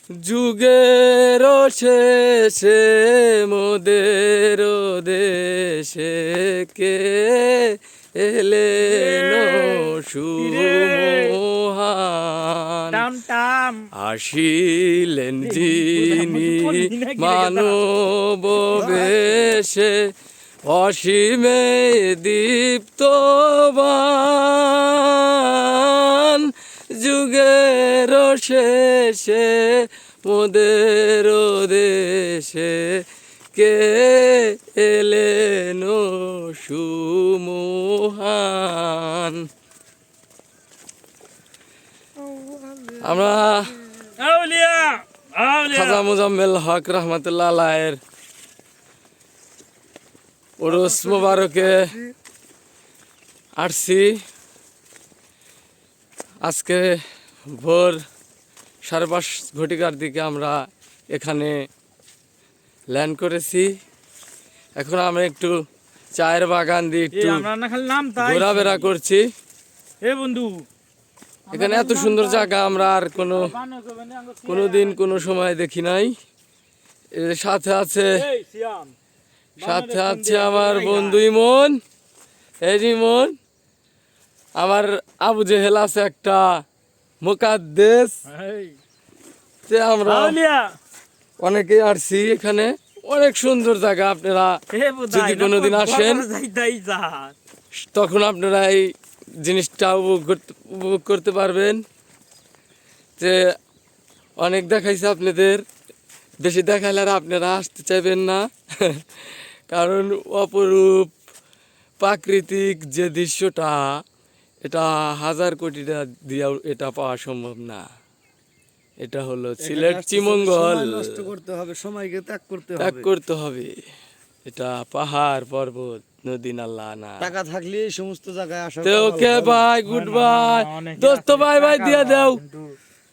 যুগের শেষে মোদের দেশে কে এলেন সুমহান টাম টাম আসিলেন যিনি মানব বেশে অসীমে দীপ্তবান যুগের শেষে মোদের দেশে কে এলেন সুমহান। আমরা আউলিয়া আউলিয়া খাজা মুজাম্মেল হক রহমতুল্লাহ আলাইহির উরুস মুবারকে আসছি। আজকে ভোর 5:30 ঘটিকার দিকে আমরা এখানে ল্যান্ড করেছি। এখন আমরা একটু চায়ের বাগান দিয়ে একটু আমরা না খালি নাম তাই ঘোরাফেরা করছি। এ বন্ধু এখানে এত সুন্দর জায়গা আমরা আর কোনোদিন কোনো সময় দেখি নাই। এর সাথে আছে আমার বন্ধু ইমন। এই ইমন, আমার আবু জেহেল আছে একটা মুকাদ্দেস। আমরা অনেকেই আসছি, এখানে অনেক সুন্দর জায়গা। আপনারা যদি কোনোদিন আসেন তখন আপনারা এই জিনিসটা উপভোগ করতে পারবেন। যে অনেক দেখাইছে আপনাদের, বেশি দেখাইলে আর আপনারা আসতে চাইবেন না, কারণ অপরূপ প্রাকৃতিক যে দৃশ্যটা, এটা 1000 কোটি টাকা দিয়েও এটা পাওয়া সম্ভব না। এটা হলো সিলেট শ্রীমঙ্গল, নষ্ট করতে হবে, সময়কে ত্যাগ করতে হবে। এটা পাহাড় পর্বত নদী নালা না। টাকা থাকলে এই সমস্ত জায়গায় আসা। তো ওকে বাই, গুড বাই দোস্ত, বাই বাই দিয়ে দাও।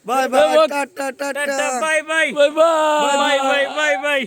Bye bye, tata tata, bye bye bye bye bye bye bye bye